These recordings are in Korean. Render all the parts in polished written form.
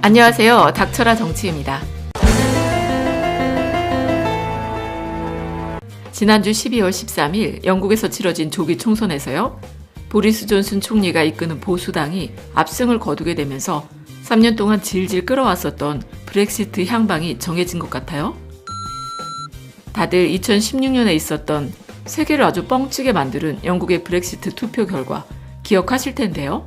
안녕하세요. 닥쳐라 정치입니다. 지난주 12월 13일 영국에서 치러진 조기 총선에서요. 보리스 존슨 총리가 이끄는 보수당이 압승을 거두게 되면서 3년 동안 질질 끌어왔었던 브렉시트 향방이 정해진 것 같아요. 다들 2016년에 있었던 세계를 아주 뻥치게 만드는 영국의 브렉시트 투표 결과 기억하실 텐데요.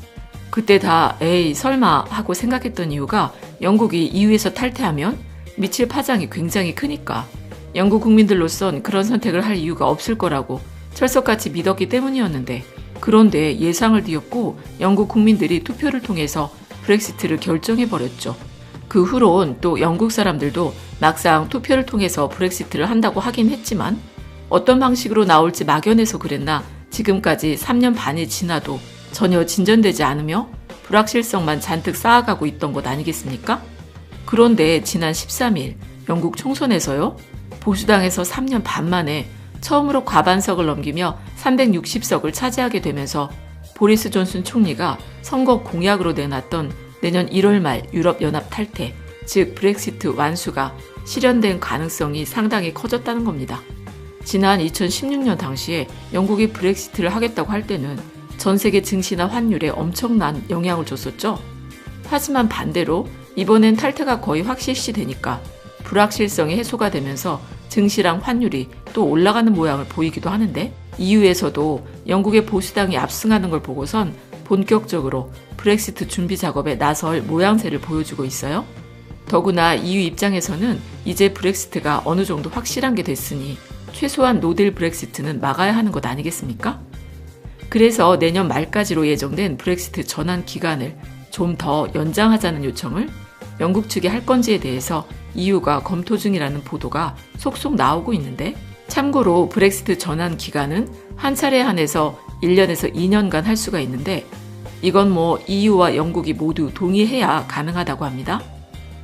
그때 다 에이 설마 하고 생각했던 이유가 영국이 EU에서 탈퇴하면 미칠 파장이 굉장히 크니까 영국 국민들로선 그런 선택을 할 이유가 없을 거라고 철석같이 믿었기 때문이었는데, 그런데 예상을 뒤엎고 영국 국민들이 투표를 통해서 브렉시트를 결정해버렸죠. 그 후론 또 영국 사람들도 막상 투표를 통해서 브렉시트를 한다고 하긴 했지만 어떤 방식으로 나올지 막연해서 그랬나 지금까지 3년 반이 지나도 전혀 진전되지 않으며 불확실성만 잔뜩 쌓아가고 있던 것 아니겠습니까? 그런데 지난 13일 영국 총선에서요. 보수당에서 3년 반 만에 처음으로 과반석을 넘기며 360석을 차지하게 되면서 보리스 존슨 총리가 선거 공약으로 내놨던 내년 1월 말 유럽연합 탈퇴, 즉 브렉시트 완수가 실현된 가능성이 상당히 커졌다는 겁니다. 지난 2016년 당시에 영국이 브렉시트를 하겠다고 할 때는 전 세계 증시나 환율에 엄청난 영향을 줬었죠. 하지만 반대로 이번엔 탈퇴가 거의 확실시 되니까 불확실성이 해소가 되면서 증시랑 환율이 또 올라가는 모양을 보이기도 하는데, EU에서도 영국의 보수당이 압승하는 걸 보고선 본격적으로 브렉시트 준비 작업에 나설 모양새를 보여주고 있어요. 더구나 EU 입장에서는 이제 브렉시트가 어느 정도 확실한 게 됐으니 최소한 노딜 브렉시트는 막아야 하는 것 아니겠습니까? 그래서 내년 말까지로 예정된 브렉시트 전환 기간을 좀 더 연장하자는 요청을 영국 측이 할 건지에 대해서 EU가 검토 중이라는 보도가 속속 나오고 있는데, 참고로 브렉시트 전환 기간은 한 차례에 한해서 1년에서 2년간 할 수가 있는데, 이건 EU와 영국이 모두 동의해야 가능하다고 합니다.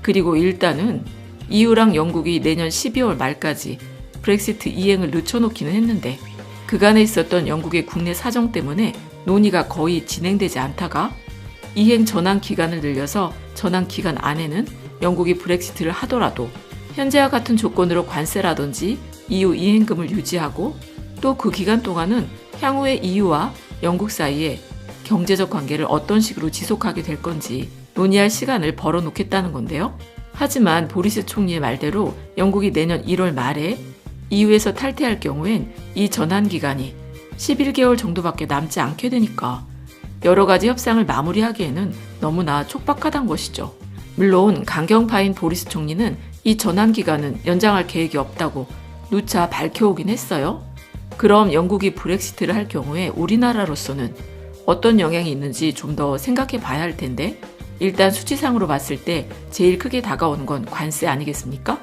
그리고 일단은 EU랑 영국이 내년 12월 말까지 브렉시트 이행을 늦춰놓기는 했는데, 그간에 있었던 영국의 국내 사정 때문에 논의가 거의 진행되지 않다가 이행 전환 기간을 늘려서 전환 기간 안에는 영국이 브렉시트를 하더라도 현재와 같은 조건으로 관세라든지 EU 이행금을 유지하고, 또 그 기간 동안은 향후에 EU와 영국 사이에 경제적 관계를 어떤 식으로 지속하게 될 건지 논의할 시간을 벌어놓겠다는 건데요. 하지만 보리스 총리의 말대로 영국이 내년 1월 말에 EU에서 탈퇴할 경우엔 이 전환 기간이 11개월 정도밖에 남지 않게 되니까 여러 가지 협상을 마무리하기에는 너무나 촉박하단 것이죠. 물론 강경파인 보리스 총리는 이 전환 기간은 연장할 계획이 없다고 누차 밝혀오긴 했어요. 그럼 영국이 브렉시트를 할 경우에 우리나라로서는 어떤 영향이 있는지 좀 더 생각해 봐야 할 텐데, 일단 수치상으로 봤을 때 제일 크게 다가오는 건 관세 아니겠습니까?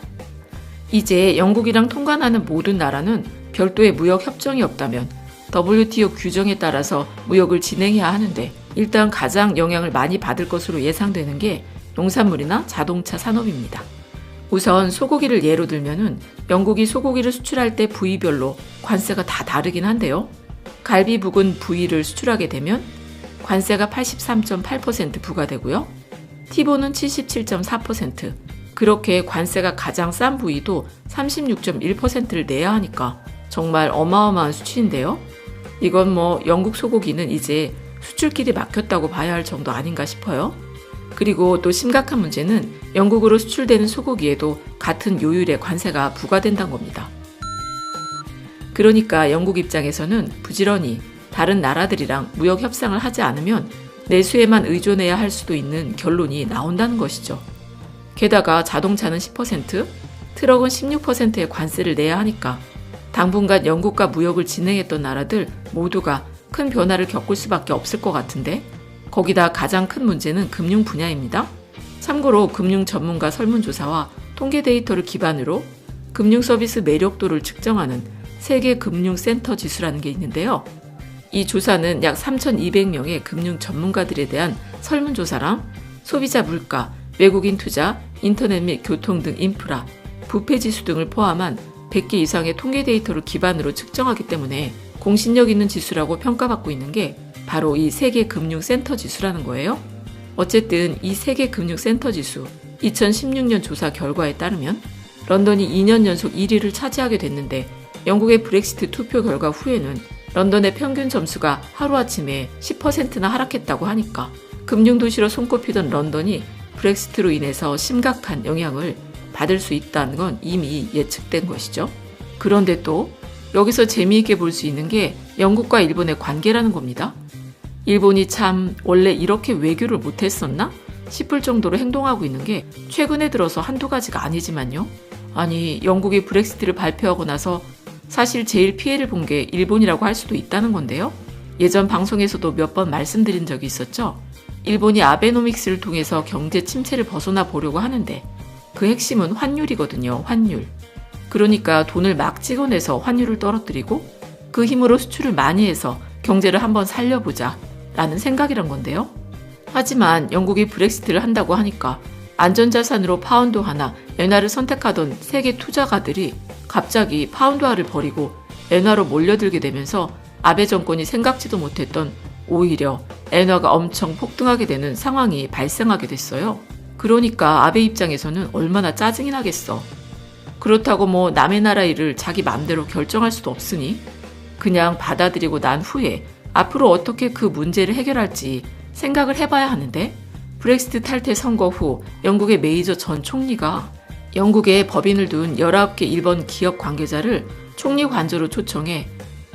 이제 영국이랑 통관하는 모든 나라는 별도의 무역 협정이 없다면 WTO 규정에 따라서 무역을 진행해야 하는데, 일단 가장 영향을 많이 받을 것으로 예상되는 게 농산물이나 자동차 산업입니다. 우선 소고기를 예로 들면은 영국이 소고기를 수출할 때 부위별로 관세가 다 다르긴 한데요. 갈비 부근 부위를 수출하게 되면 관세가 83.8% 부과되고요. 티본은 77.4%, 그렇게 관세가 가장 싼 부위도 36.1%를 내야 하니까 정말 어마어마한 수치인데요. 이건 영국 소고기는 이제 수출길이 막혔다고 봐야 할 정도 아닌가 싶어요. 그리고 또 심각한 문제는 영국으로 수출되는 소고기에도 같은 요율의 관세가 부과된다는 겁니다. 그러니까 영국 입장에서는 부지런히 다른 나라들이랑 무역 협상을 하지 않으면 내수에만 의존해야 할 수도 있는 결론이 나온다는 것이죠. 게다가 자동차는 10%, 트럭은 16%의 관세를 내야 하니까 당분간 영국과 무역을 진행했던 나라들 모두가 큰 변화를 겪을 수밖에 없을 것 같은데, 거기다 가장 큰 문제는 금융 분야입니다. 참고로 금융 전문가 설문조사와 통계 데이터를 기반으로 금융 서비스 매력도를 측정하는 세계 금융센터 지수라는 게 있는데요. 이 조사는 약 3,200명의 금융 전문가들에 대한 설문조사랑 소비자 물가, 외국인 투자, 인터넷 및 교통 등 인프라, 부패지수 등을 포함한 100개 이상의 통계 데이터를 기반으로 측정하기 때문에 공신력 있는 지수라고 평가받고 있는 게 바로 이 세계 금융센터 지수라는 거예요. 어쨌든 이 세계 금융센터 지수 2016년 조사 결과에 따르면 런던이 2년 연속 1위를 차지하게 됐는데 영국의 브렉시트 투표 결과 후에는 런던의 평균 점수가 하루아침에 10%나 하락했다고 하니까 금융도시로 손꼽히던 런던이 브렉시트로 인해서 심각한 영향을 받을 수 있다는 건 이미 예측된 것이죠. 그런데 또 여기서 재미있게 볼 수 있는 게 영국과 일본의 관계라는 겁니다. 일본이 참 원래 이렇게 외교를 못했었나 싶을 정도로 행동하고 있는 게 최근에 들어서 한두 가지가 아니지만요. 아니, 영국이 브렉시트를 발표하고 나서 사실 제일 피해를 본 게 일본이라고 할 수도 있다는 건데요. 예전 방송에서도 몇 번 말씀드린 적이 있었죠. 일본이 아베노믹스를 통해서 경제 침체를 벗어나 보려고 하는데 그 핵심은 환율이거든요. 환율. 그러니까 돈을 막 찍어내서 환율을 떨어뜨리고 그 힘으로 수출을 많이 해서 경제를 한번 살려보자 라는 생각이란 건데요. 하지만 영국이 브렉시트를 한다고 하니까 안전자산으로 파운드화나 엔화를 선택하던 세계 투자가들이 갑자기 파운드화를 버리고 엔화로 몰려들게 되면서 아베 정권이 생각지도 못했던 오히려 엔화가 엄청 폭등하게 되는 상황이 발생하게 됐어요. 그러니까 아베 입장에서는 얼마나 짜증이 나겠어. 그렇다고 뭐 남의 나라 일을 자기 마음대로 결정할 수도 없으니 그냥 받아들이고 난 후에 앞으로 어떻게 그 문제를 해결할지 생각을 해봐야 하는데 브렉시트 탈퇴 선거 후 영국의 메이저 전 총리가 영국에 법인을 둔 19개 일본 기업 관계자를 총리 관저로 초청해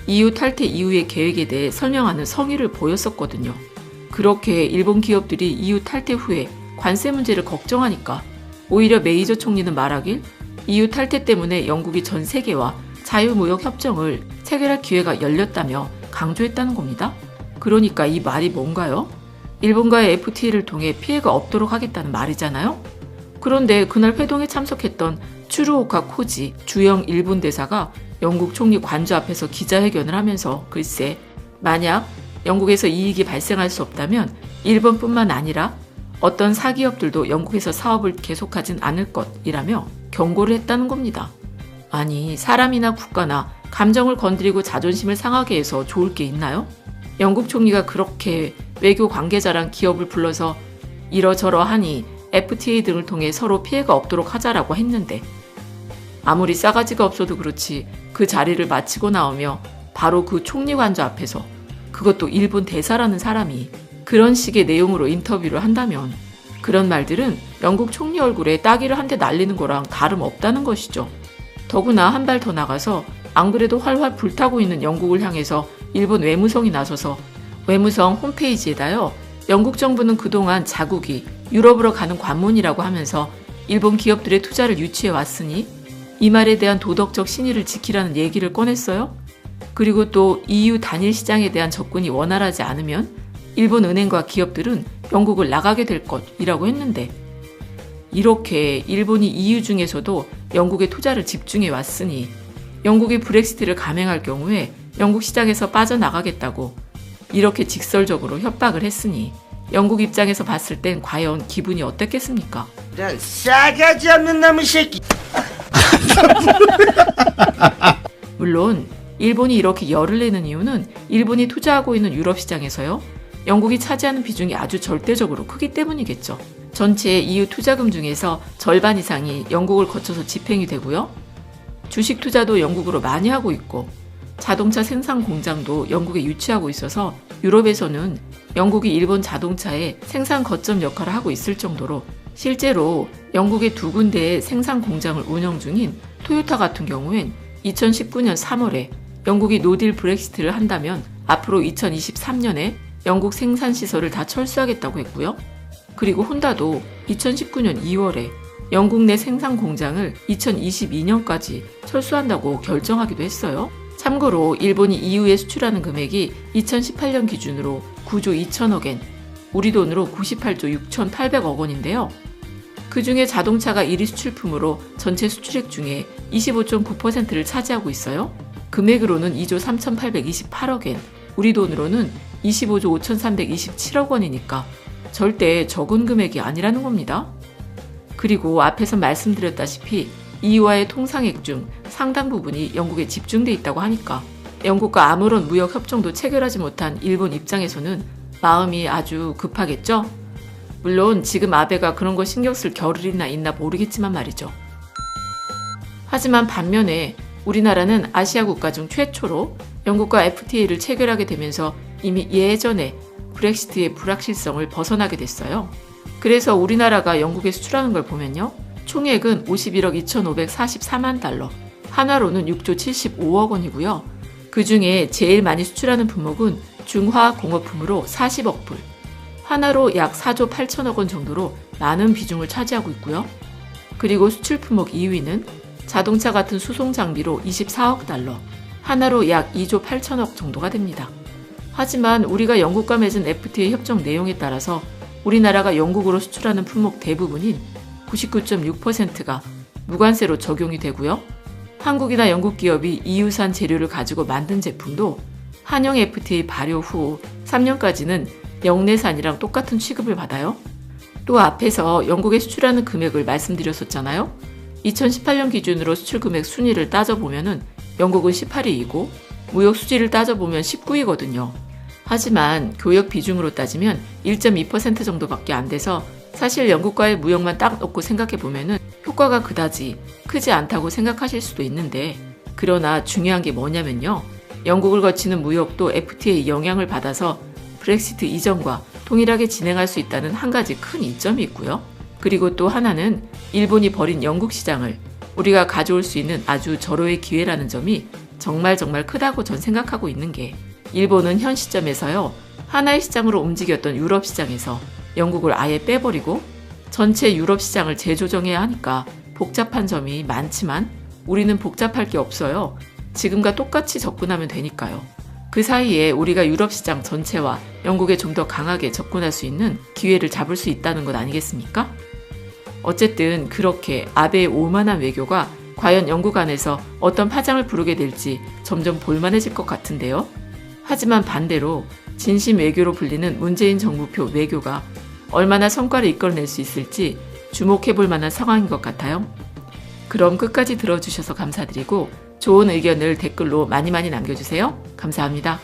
EU 탈퇴 이후의 계획에 대해 설명하는 성의를 보였었거든요. 그렇게 일본 기업들이 EU 탈퇴 후에 관세 문제를 걱정하니까 오히려 메이저 총리는 말하길 EU 탈퇴 때문에 영국이 전 세계와 자유무역 협정을 체결할 기회가 열렸다며 강조했다는 겁니다. 그러니까 이 말이 뭔가요? 일본과의 FTA를 통해 피해가 없도록 하겠다는 말이잖아요. 그런데 그날 회동에 참석했던 추루오카 코지 주영 일본 대사가 영국 총리 관저 앞에서 기자회견을 하면서 글쎄 만약 영국에서 이익이 발생할 수 없다면 일본뿐만 아니라 어떤 사기업들도 영국에서 사업을 계속하진 않을 것이라며 경고를 했다는 겁니다. 아니, 사람이나 국가나 감정을 건드리고 자존심을 상하게 해서 좋을 게 있나요? 영국 총리가 그렇게 외교 관계자랑 기업을 불러서 이러저러하니 FTA 등을 통해 서로 피해가 없도록 하자라고 했는데 아무리 싸가지가 없어도 그렇지 그 자리를 마치고 나오며 바로 그 총리 관저 앞에서 그것도 일본 대사라는 사람이 그런 식의 내용으로 인터뷰를 한다면 그런 말들은 영국 총리 얼굴에 따귀를 한 대 날리는 거랑 다름없다는 것이죠. 더구나 한 발 더 나가서 안 그래도 활활 불타고 있는 영국을 향해서 일본 외무성이 나서서 외무성 홈페이지에다요. 영국 정부는 그동안 자국이 유럽으로 가는 관문이라고 하면서 일본 기업들의 투자를 유치해 왔으니 이 말에 대한 도덕적 신의를 지키라는 얘기를 꺼냈어요. 그리고 또 EU 단일 시장에 대한 접근이 원활하지 않으면 일본 은행과 기업들은 영국을 나가게 될 것이라고 했는데 이렇게 일본이 EU 중에서도 영국에 투자를 집중해 왔으니 영국이 브렉시트를 감행할 경우에 영국 시장에서 빠져나가겠다고 이렇게 직설적으로 협박을 했으니 영국 입장에서 봤을 땐 과연 기분이 어땠겠습니까? 싸가지 없는 놈의 새끼. 물론 일본이 이렇게 열을 내는 이유는 일본이 투자하고 있는 유럽 시장에서요. 영국이 차지하는 비중이 아주 절대적으로 크기 때문이겠죠. 전체 EU 투자금 중에서 절반 이상이 영국을 거쳐서 집행이 되고요. 주식 투자도 영국으로 많이 하고 있고 자동차 생산 공장도 영국에 유치하고 있어서 유럽에서는 영국이 일본 자동차의 생산 거점 역할을 하고 있을 정도로 실제로 영국의 2군데의 생산 공장을 운영 중인 토요타 같은 경우엔 2019년 3월에 영국이 노딜 브렉시트를 한다면 앞으로 2023년에 영국 생산시설을 다 철수하겠다고 했고요. 그리고 혼다도 2019년 2월에 영국 내 생산 공장을 2022년까지 철수한다고 결정하기도 했어요. 참고로 일본이 EU에 수출하는 금액이 2018년 기준으로 9조 2천억엔, 우리 돈으로 98조 6,800억 원인데요. 그 중에 자동차가 1위 수출품으로 전체 수출액 중에 25.9%를 차지하고 있어요. 금액으로는 2조 3,828억엔, 우리 돈으로는 25조 5,327억 원이니까 절대 적은 금액이 아니라는 겁니다. 그리고 앞에서 말씀드렸다시피 EU와의 통상액 중 상당 부분이 영국에 집중돼 있다고 하니까 영국과 아무런 무역 협정도 체결하지 못한 일본 입장에서는 마음이 아주 급하겠죠? 물론 지금 아베가 그런 거 신경 쓸 겨를이나 있나 모르겠지만 말이죠. 하지만 반면에 우리나라는 아시아 국가 중 최초로 영국과 FTA를 체결하게 되면서 이미 예전에 브렉시트의 불확실성을 벗어나게 됐어요. 그래서 우리나라가 영국에 수출하는 걸 보면요. 총액은 51억 2,544만 달러, 한화로는 6조 75억 원이고요. 그 중에 제일 많이 수출하는 품목은 중화공업품으로 40억 불, 한화로 약 4조 8천억 원 정도로 많은 비중을 차지하고 있고요. 그리고 수출 품목 2위는 자동차 같은 수송 장비로 24억 달러, 한화로 약 2조 8천억 정도가 됩니다. 하지만 우리가 영국과 맺은 FTA 협정 내용에 따라서 우리나라가 영국으로 수출하는 품목 대부분인 99.6%가 무관세로 적용이 되고요. 한국이나 영국 기업이 EU산 재료를 가지고 만든 제품도 한영 FTA 발효 후 3년까지는 영내산이랑 똑같은 취급을 받아요. 또 앞에서 영국에 수출하는 금액을 말씀드렸었잖아요. 2018년 기준으로 수출 금액 순위를 따져보면 영국은 18위이고 무역 수지를 따져보면 19위거든요. 하지만 교역 비중으로 따지면 1.2% 정도밖에 안 돼서 사실 영국과의 무역만 딱 놓고 생각해보면 효과가 그다지 크지 않다고 생각하실 수도 있는데, 그러나 중요한 게 뭐냐면요. 영국을 거치는 무역도 FTA 영향을 받아서 브렉시트 이전과 동일하게 진행할 수 있다는 한 가지 큰 이점이 있고요. 그리고 또 하나는 일본이 버린 영국 시장을 우리가 가져올 수 있는 아주 절호의 기회라는 점이 정말 크다고 전 생각하고 있는 게, 일본은 현 시점에서요. 하나의 시장으로 움직였던 유럽 시장에서 영국을 아예 빼버리고 전체 유럽 시장을 재조정해야 하니까 복잡한 점이 많지만 우리는 복잡할 게 없어요. 지금과 똑같이 접근하면 되니까요. 그 사이에 우리가 유럽 시장 전체와 영국에 좀 더 강하게 접근할 수 있는 기회를 잡을 수 있다는 것 아니겠습니까? 어쨌든 그렇게 아베의 오만한 외교가 과연 영국 안에서 어떤 파장을 부르게 될지 점점 볼만해질 것 같은데요. 하지만 반대로 진심 외교로 불리는 문재인 정부표 외교가 얼마나 성과를 이끌어낼 수 있을지 주목해볼 만한 상황인 것 같아요. 그럼 끝까지 들어주셔서 감사드리고 좋은 의견을 댓글로 많이 남겨주세요. 감사합니다.